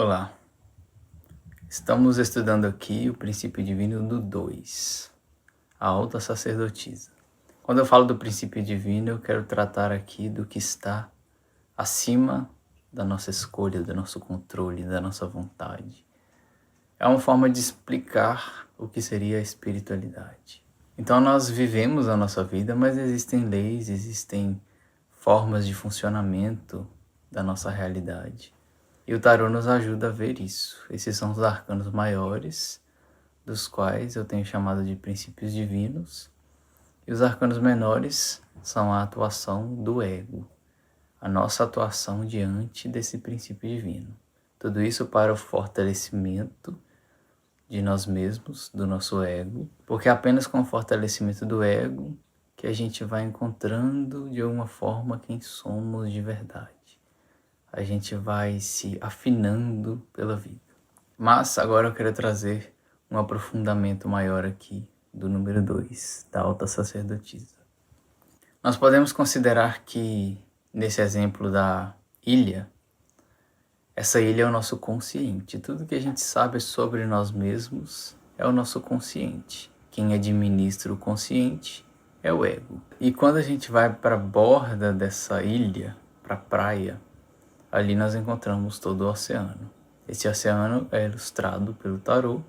Olá, estamos estudando aqui o princípio divino do 2, a alta sacerdotisa. Quando eu falo do princípio divino, eu quero tratar aqui do que está acima da nossa escolha, do nosso controle, da nossa vontade. É uma forma de explicar o que seria a espiritualidade. Então nós vivemos a nossa vida, mas existem leis, existem formas de funcionamento da nossa realidade. E o tarô nos ajuda a ver isso. Esses são os arcanos maiores, dos quais eu tenho chamado de princípios divinos. E os arcanos menores são a atuação do ego, a nossa atuação diante desse princípio divino. Tudo isso para o fortalecimento de nós mesmos, do nosso ego, porque é apenas com o fortalecimento do ego que a gente vai encontrando de alguma forma quem somos de verdade. A gente vai se afinando pela vida. Mas agora eu quero trazer um aprofundamento maior aqui do número 2, da alta sacerdotisa. Nós podemos considerar que, nesse exemplo da ilha, essa ilha é o nosso consciente. Tudo que a gente sabe sobre nós mesmos é o nosso consciente. Quem administra o consciente é o ego. E quando a gente vai para a borda dessa ilha, para a praia, ali nós encontramos todo o oceano. Esse oceano é ilustrado pelo tarô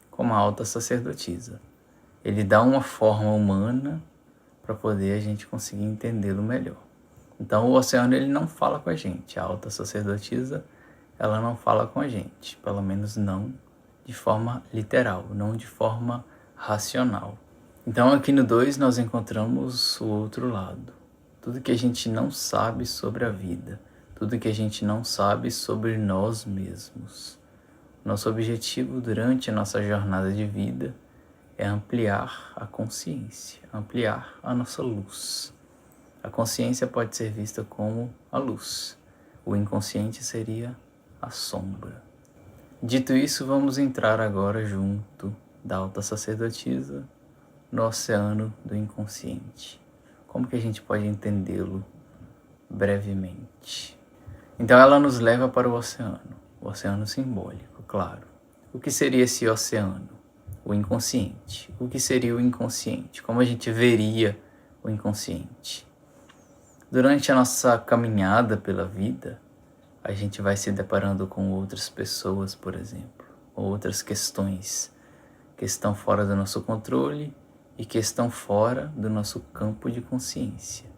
como a alta sacerdotisa. Ele dá uma forma humana para poder a gente conseguir entendê-lo melhor. Então o oceano ele não fala com a gente. A alta sacerdotisa ela não fala com a gente, pelo menos não de forma literal, não de forma racional. Então aqui no 2 nós encontramos o outro lado. Tudo que a gente não sabe sobre a vida. Tudo que a gente não sabe sobre nós mesmos. Nosso objetivo durante a nossa jornada de vida é ampliar a consciência, ampliar a nossa luz. A consciência pode ser vista como a luz. O inconsciente seria a sombra. Dito isso, vamos entrar agora junto da alta sacerdotisa no oceano do inconsciente. Como que a gente pode entendê-lo brevemente? Então ela nos leva para o oceano simbólico, claro. O que seria esse oceano? O inconsciente. O que seria o inconsciente? Como a gente veria o inconsciente? Durante a nossa caminhada pela vida, a gente vai se deparando com outras pessoas, por exemplo, ou outras questões que estão fora do nosso controle e que estão fora do nosso campo de consciência.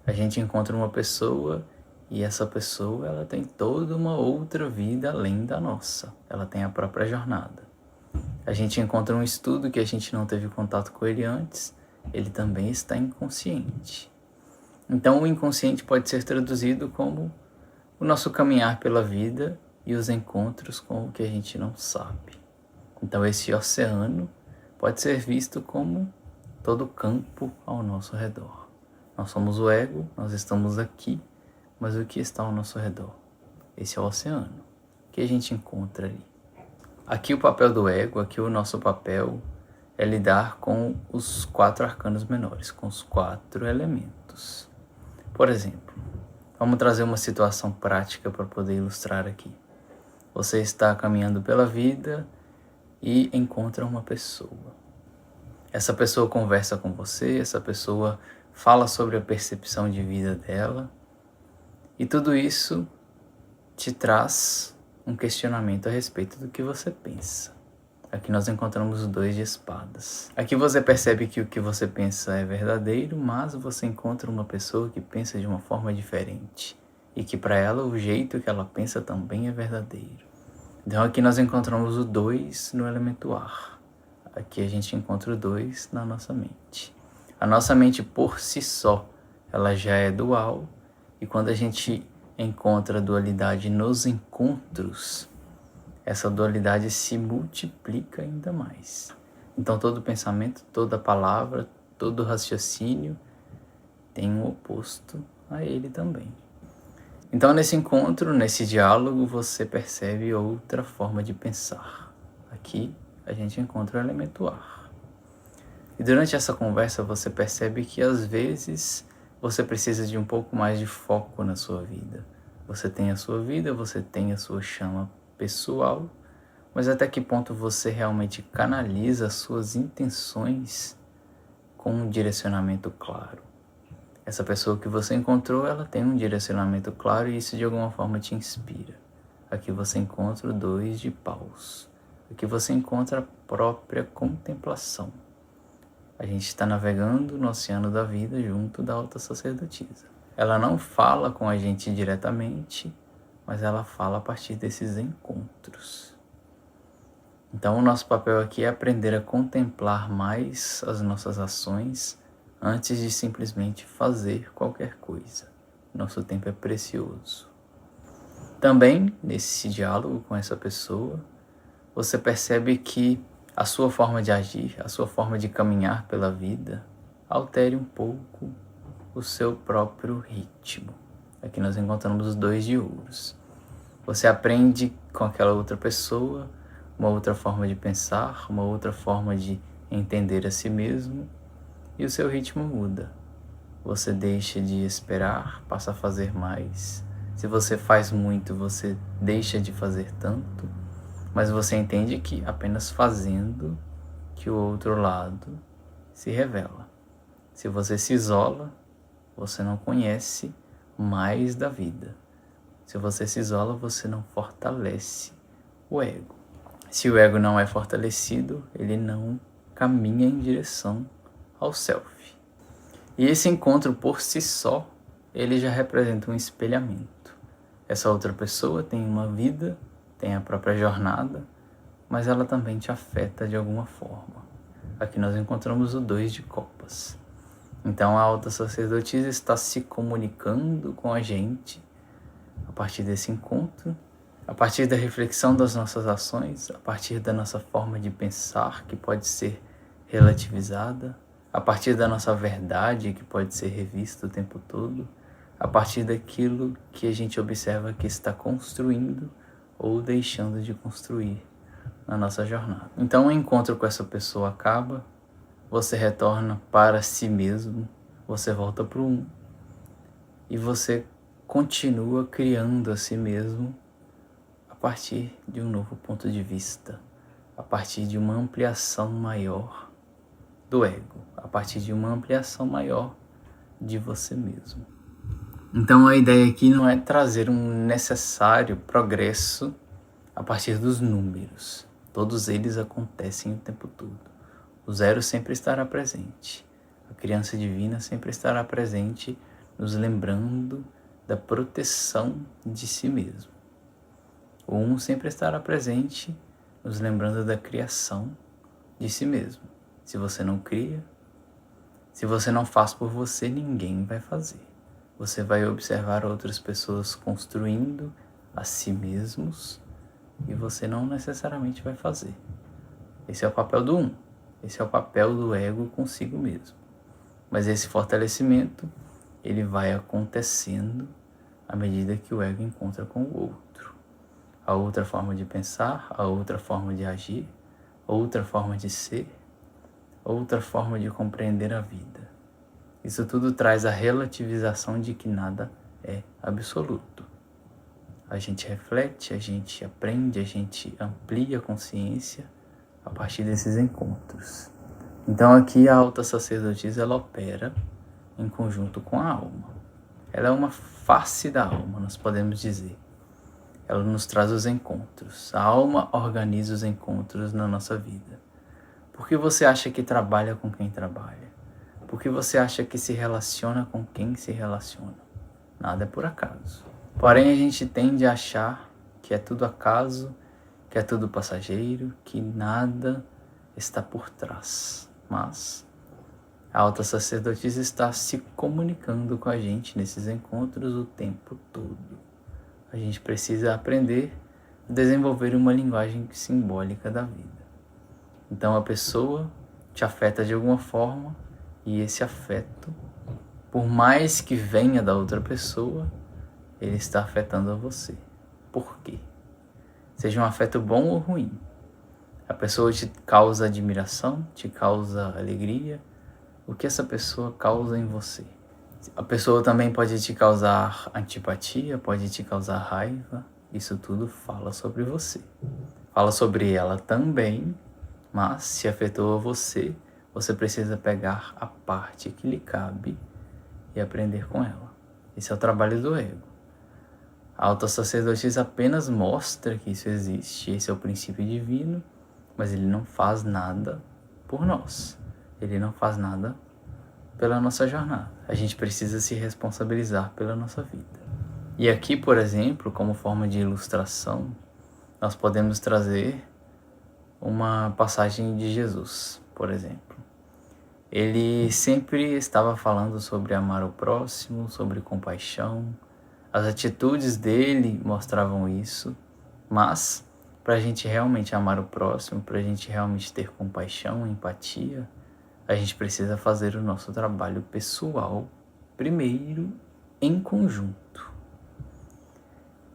A gente encontra uma pessoa e essa pessoa ela tem toda uma outra vida além da nossa. Ela tem a própria jornada. A gente encontra um estudo que a gente não teve contato com ele antes. Ele também está inconsciente. Então o inconsciente pode ser traduzido como o nosso caminhar pela vida e os encontros com o que a gente não sabe. Então esse oceano pode ser visto como todo o campo ao nosso redor. Nós somos o ego, nós estamos aqui. Mas o que está ao nosso redor? Esse é o oceano. O que a gente encontra ali? Aqui o papel do ego, aqui o nosso papel é lidar com os 4 arcanos menores, com os 4 elementos. Por exemplo, vamos trazer uma situação prática para poder ilustrar aqui. Você está caminhando pela vida e encontra uma pessoa. Essa pessoa conversa com você, essa pessoa fala sobre a percepção de vida dela. E tudo isso te traz um questionamento a respeito do que você pensa. Aqui nós encontramos o 2 de espadas. Aqui você percebe que o que você pensa é verdadeiro, mas você encontra uma pessoa que pensa de uma forma diferente. E que para ela o jeito que ela pensa também é verdadeiro. Então aqui nós encontramos o 2 no elemento ar. Aqui a gente encontra o 2 na nossa mente. A nossa mente por si só, ela já é dual. E quando a gente encontra a dualidade nos encontros, essa dualidade se multiplica ainda mais. Então todo pensamento, toda palavra, todo raciocínio tem um oposto a ele também. Então nesse encontro, nesse diálogo, você percebe outra forma de pensar. Aqui a gente encontra o elemento ar. E durante essa conversa você percebe que às vezes você precisa de um pouco mais de foco na sua vida. Você tem a sua vida, você tem a sua chama pessoal, mas até que ponto você realmente canaliza as suas intenções com um direcionamento claro. Essa pessoa que você encontrou, ela tem um direcionamento claro e isso de alguma forma te inspira. Aqui você encontra o 2 de paus. Aqui você encontra a própria contemplação. A gente está navegando no oceano da vida junto da alta sacerdotisa. Ela não fala com a gente diretamente, mas ela fala a partir desses encontros. Então o nosso papel aqui é aprender a contemplar mais as nossas ações antes de simplesmente fazer qualquer coisa. Nosso tempo é precioso. Também, nesse diálogo com essa pessoa, você percebe que a sua forma de agir, a sua forma de caminhar pela vida, altere um pouco o seu próprio ritmo. Aqui nós encontramos os 2 de ouros. Você aprende com aquela outra pessoa uma outra forma de pensar, uma outra forma de entender a si mesmo, e o seu ritmo muda. Você deixa de esperar, passa a fazer mais. Se você faz muito, você deixa de fazer tanto, mas você entende que apenas fazendo que o outro lado se revela. Se você se isola, você não conhece mais da vida. Se você se isola, você não fortalece o ego. Se o ego não é fortalecido, ele não caminha em direção ao self. E esse encontro por si só, ele já representa um espelhamento. Essa outra pessoa tem uma vida, tem a própria jornada, mas ela também te afeta de alguma forma. Aqui nós encontramos o 2 de copas. Então a alta sacerdotisa está se comunicando com a gente a partir desse encontro, a partir da reflexão das nossas ações, a partir da nossa forma de pensar, que pode ser relativizada, a partir da nossa verdade, que pode ser revista o tempo todo, a partir daquilo que a gente observa que está construindo ou deixando de construir na nossa jornada. Então o encontro com essa pessoa acaba, você retorna para si mesmo, você volta para o 1 e você continua criando a si mesmo a partir de um novo ponto de vista, a partir de uma ampliação maior do ego, a partir de uma ampliação maior de você mesmo. Então a ideia aqui não é trazer um necessário progresso a partir dos números. Todos eles acontecem o tempo todo. O 0 sempre estará presente. A criança divina sempre estará presente, nos lembrando da proteção de si mesmo. O 1 sempre estará presente, nos lembrando da criação de si mesmo. Se você não cria, se você não faz por você, ninguém vai fazer. Você vai observar outras pessoas construindo a si mesmos e você não necessariamente vai fazer. Esse é o papel do 1. Esse é o papel do ego consigo mesmo. Mas esse fortalecimento, ele vai acontecendo à medida que o ego encontra com o outro. A outra forma de pensar, a outra forma de agir, outra forma de ser, outra forma de compreender a vida. Isso tudo traz a relativização de que nada é absoluto. A gente reflete, a gente aprende, a gente amplia a consciência a partir desses encontros. Então aqui a alta sacerdotisa, ela opera em conjunto com a alma. Ela é uma face da alma, nós podemos dizer. Ela nos traz os encontros. A alma organiza os encontros na nossa vida. Por que você acha que trabalha com quem trabalha? Por que você acha que se relaciona com quem se relaciona? Nada é por acaso. Porém, a gente tende a achar que é tudo acaso, que é tudo passageiro, que nada está por trás. Mas a alta sacerdotisa está se comunicando com a gente nesses encontros o tempo todo. A gente precisa aprender a desenvolver uma linguagem simbólica da vida. Então a pessoa te afeta de alguma forma e esse afeto, por mais que venha da outra pessoa, ele está afetando a você. Por quê? Seja um afeto bom ou ruim. A pessoa te causa admiração, te causa alegria. O que essa pessoa causa em você? A pessoa também pode te causar antipatia, pode te causar raiva. Isso tudo fala sobre você. Fala sobre ela também, mas se afetou a você, você precisa pegar a parte que lhe cabe e aprender com ela. Esse é o trabalho do ego. A autossacerdotisa apenas mostra que isso existe, esse é o princípio divino, mas ele não faz nada por nós. Ele não faz nada pela nossa jornada. A gente precisa se responsabilizar pela nossa vida. E aqui, por exemplo, como forma de ilustração, nós podemos trazer uma passagem de Jesus, por exemplo. Ele sempre estava falando sobre amar o próximo, sobre compaixão. As atitudes dele mostravam isso, mas para a gente realmente amar o próximo, para a gente realmente ter compaixão, empatia, a gente precisa fazer o nosso trabalho pessoal primeiro, em conjunto.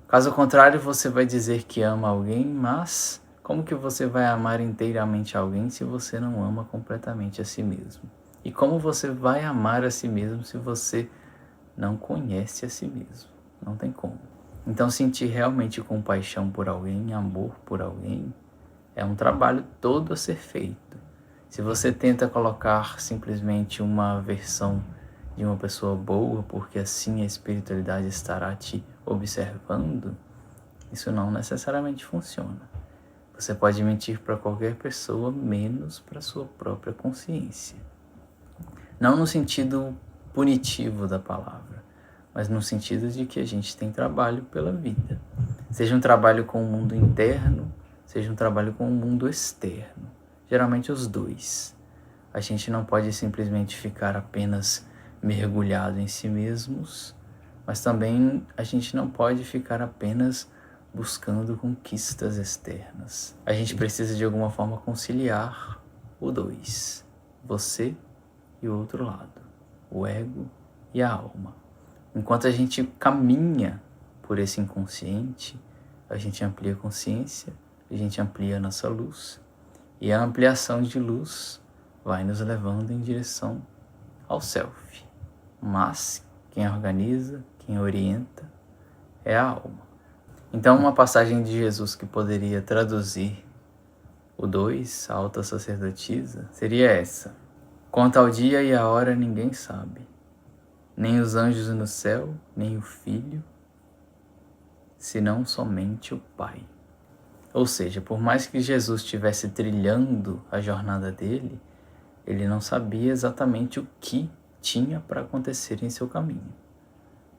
Caso contrário, você vai dizer que ama alguém, mas como que você vai amar inteiramente alguém se você não ama completamente a si mesmo? E como você vai amar a si mesmo se você não conhece a si mesmo? Não tem como. Então, sentir realmente compaixão por alguém, amor por alguém, é um trabalho todo a ser feito. Se você tenta colocar simplesmente uma versão de uma pessoa boa, porque assim a espiritualidade estará te observando, isso não necessariamente funciona. Você pode mentir para qualquer pessoa, menos para sua própria consciência. Não no sentido punitivo da palavra, mas no sentido de que a gente tem trabalho pela vida. Seja um trabalho com o mundo interno, seja um trabalho com o mundo externo. Geralmente os dois. A gente não pode simplesmente ficar apenas mergulhado em si mesmos, mas também a gente não pode ficar apenas buscando conquistas externas. A gente precisa de alguma forma conciliar o dois, você e o outro lado, o ego e a alma. Enquanto a gente caminha por esse inconsciente, a gente amplia a consciência, a gente amplia a nossa luz, e a ampliação de luz vai nos levando em direção ao self. Mas quem organiza, quem orienta é a alma. Então, uma passagem de Jesus que poderia traduzir o 2, a alta sacerdotisa, seria essa: quanto ao dia e a hora ninguém sabe, nem os anjos no céu, nem o Filho, senão somente o Pai. Ou seja, por mais que Jesus estivesse trilhando a jornada dele, ele não sabia exatamente o que tinha para acontecer em seu caminho.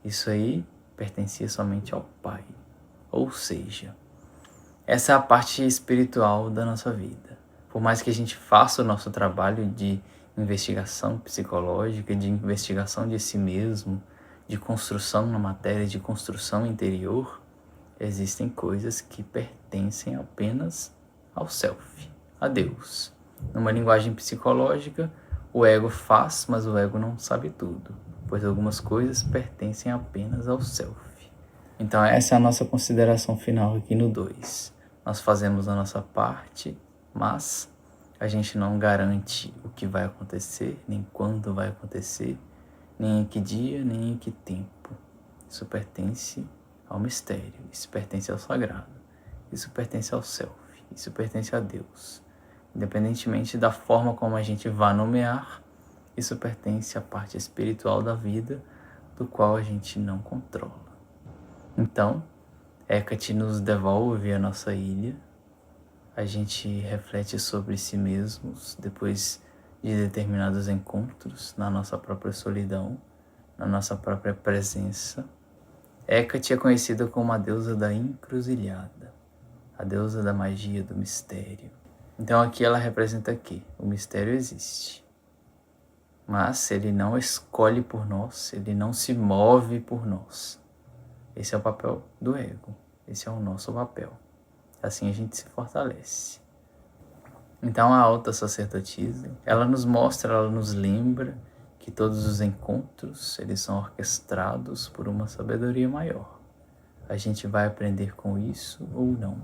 Isso aí pertencia somente ao Pai. Ou seja, essa é a parte espiritual da nossa vida. Por mais que a gente faça o nosso trabalho de investigação psicológica, de investigação de si mesmo, de construção na matéria, de construção interior, existem coisas que pertencem apenas ao self, a Deus. Numa linguagem psicológica, o ego faz, mas o ego não sabe tudo, pois algumas coisas pertencem apenas ao self. Então essa é a nossa consideração final aqui no 2. Nós fazemos a nossa parte, mas a gente não garante o que vai acontecer, nem quando vai acontecer, nem em que dia, nem em que tempo. Isso pertence ao mistério, isso pertence ao sagrado, isso pertence ao self, isso pertence a Deus. Independentemente da forma como a gente vai nomear, isso pertence à parte espiritual da vida, do qual a gente não controla. Então, Hecate nos devolve a nossa ilha, a gente reflete sobre si mesmos depois de determinados encontros na nossa própria solidão, na nossa própria presença. Hecate é conhecida como a deusa da encruzilhada, a deusa da magia, do mistério. Então aqui ela representa que o mistério existe, mas ele não escolhe por nós, ele não se move por nós. Esse é o papel do ego, esse é o nosso papel. Assim a gente se fortalece. Então a alta sacerdotisa, ela nos mostra, ela nos lembra que todos os encontros, eles são orquestrados por uma sabedoria maior. A gente vai aprender com isso ou não.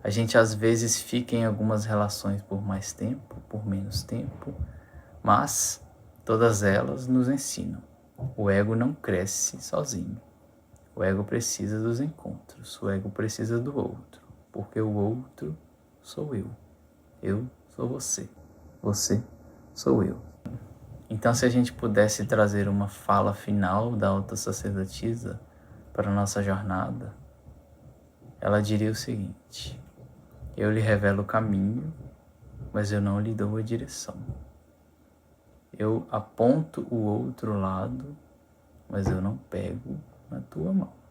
A gente às vezes fica em algumas relações por mais tempo, por menos tempo, mas todas elas nos ensinam. O ego não cresce sozinho. O ego precisa dos encontros, o ego precisa do outro, porque o outro sou eu sou você sou eu. Então, se a gente pudesse trazer uma fala final da alta sacerdotisa para a nossa jornada, ela diria o seguinte: eu lhe revelo o caminho, mas eu não lhe dou a direção. Eu aponto o outro lado, mas eu não pego na tua mão.